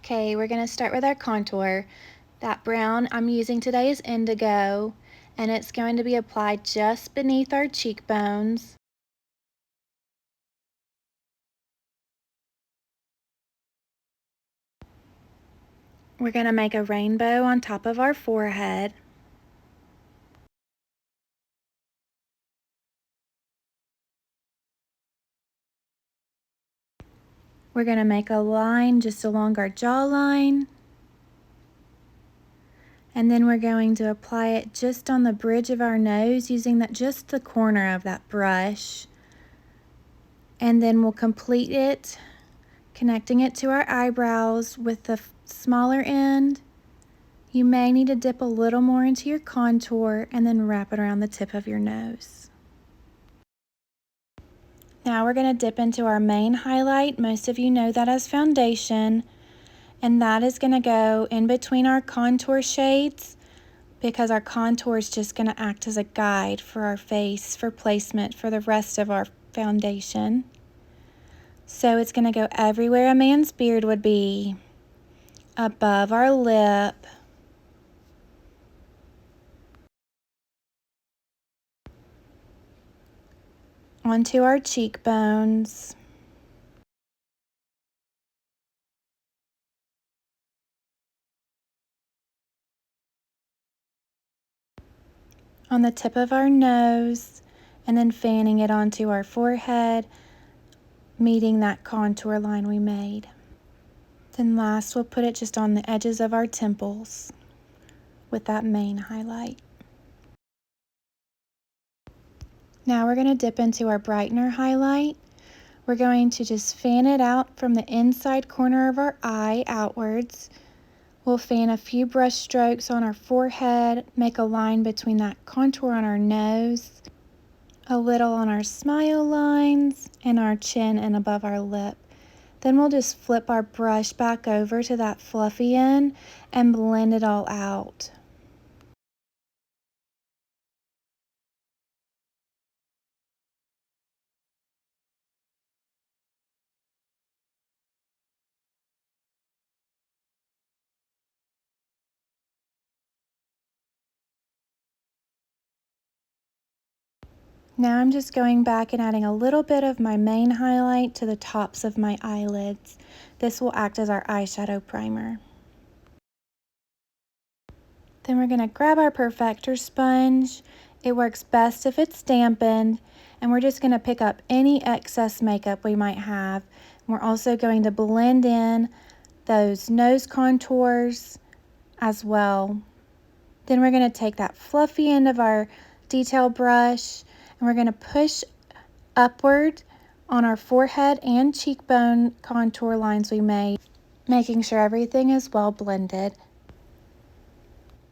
Okay, we're going to start with our contour. That brown I'm using today is indigo, and it's going to be applied just beneath our cheekbones. We're going to make a rainbow on top of our forehead. We're going to make a line just along our jawline. And then we're going to apply it just on the bridge of our nose using just the corner of that brush. And then we'll complete it, connecting it to our eyebrows with the smaller end. You may need to dip a little more into your contour and then wrap it around the tip of your nose. Now we're going to dip into our main highlight. Most of you know that as foundation, and that is going to go in between our contour shades because our contour is just going to act as a guide for our face for placement for the rest of our foundation. So it's going to go everywhere a man's beard would be, above our lip, onto our cheekbones, on the tip of our nose, and then fanning it onto our forehead, meeting that contour line we made. Then last, we'll put it just on the edges of our temples with that main highlight. Now we're going to dip into our brightener highlight. We're going to just fan it out from the inside corner of our eye outwards. We'll fan a few brush strokes on our forehead, make a line between that contour on our nose, a little on our smile lines, and our chin and above our lip. Then we'll just flip our brush back over to that fluffy end and blend it all out. Now I'm just going back and adding a little bit of my main highlight to the tops of my eyelids. This will act as our eyeshadow primer. Then we're going to grab our perfector sponge. It works best if it's dampened, and we're just going to pick up any excess makeup we might have. We're also going to blend in those nose contours as well. Then we're going to take that fluffy end of our detail brush and we're going to push upward on our forehead and cheekbone contour lines we made, making sure everything is well blended.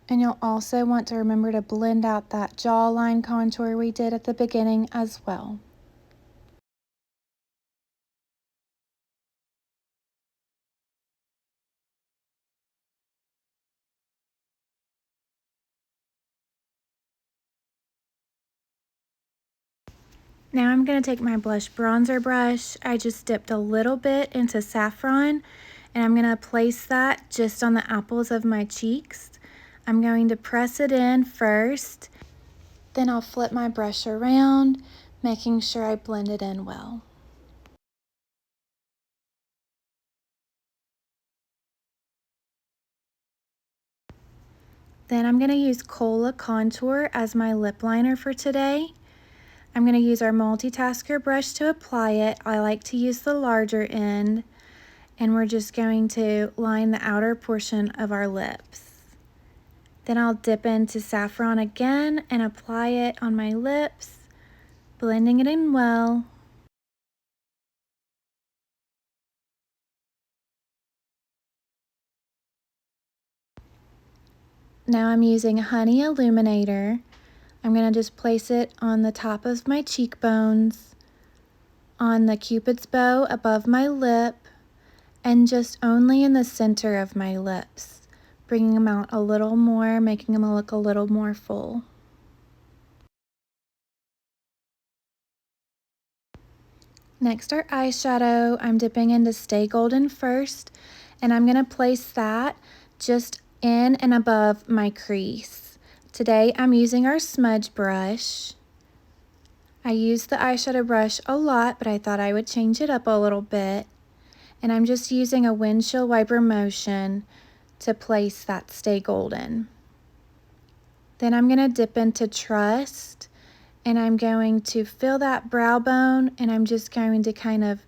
And you'll also want to remember to blend out that jawline contour we did at the beginning as well. Now I'm going to take my blush bronzer brush. I just dipped a little bit into saffron and I'm going to place that just on the apples of my cheeks. I'm going to press it in first, then I'll flip my brush around, making sure I blend it in well. Then I'm going to use Cola Contour as my lip liner for today. I'm going to use our multitasker brush to apply it. I like to use the larger end, and we're just going to line the outer portion of our lips. Then I'll dip into saffron again and apply it on my lips, blending it in well. Now I'm using Honey Illuminator. I'm going to just place it on the top of my cheekbones, on the Cupid's bow above my lip, and just only in the center of my lips, bringing them out a little more, making them look a little more full. Next, our eyeshadow. I'm dipping into Stay Golden first, And I'm gonna place that just in and above my crease. Today I'm using our smudge brush. I use the eyeshadow brush a lot, but I thought I would change it up a little bit. And I'm just using a windshield wiper motion to place that Stay Golden. Then I'm gonna dip into Trust, and I'm going to fill that brow bone, and I'm just going to kind of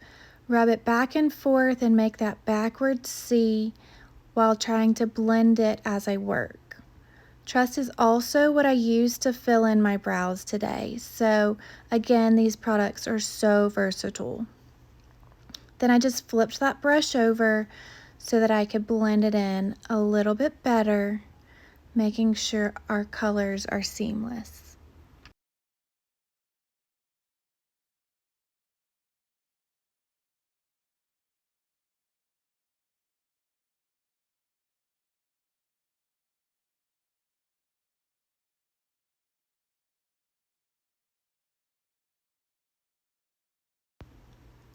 rub it back and forth and make that backward C while trying to blend it as I work. Trust is also what I use to fill in my brows today. So again, these products are so versatile. Then I just flipped that brush over so that I could blend it in a little bit better, making sure our colors are seamless.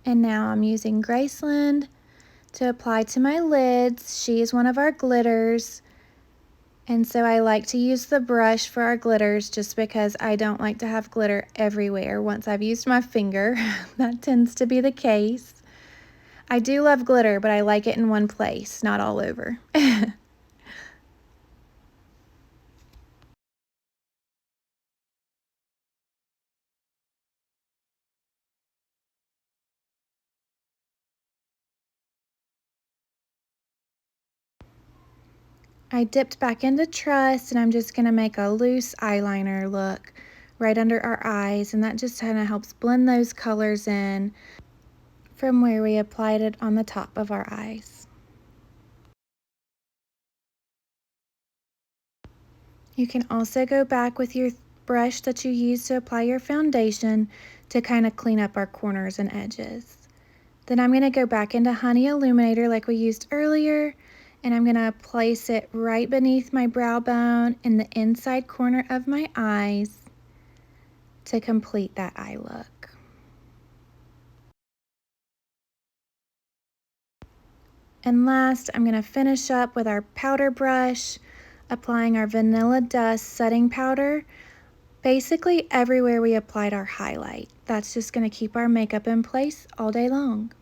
And now I'm using Graceland to apply to my lids. She is one of our glitters. And so I like to use the brush for our glitters just because I don't like to have glitter everywhere. Once I've used my finger, that tends to be the case. I do love glitter, but I like it in one place, not all over. I dipped back into Trust, and I'm just going to make a loose eyeliner look right under our eyes, and that just kind of helps blend those colors in from where we applied it on the top of our eyes. You can also go back with your brush that you use to apply your foundation to kind of clean up our corners and edges. Then I'm going to go back into Honey Illuminator like we used earlier, and I'm going to place it right beneath my brow bone in the inside corner of my eyes to complete that eye look. And last, I'm going to finish up with our powder brush, applying our Vanilla Dust setting powder basically everywhere we applied our highlight. That's just going to keep our makeup in place all day long.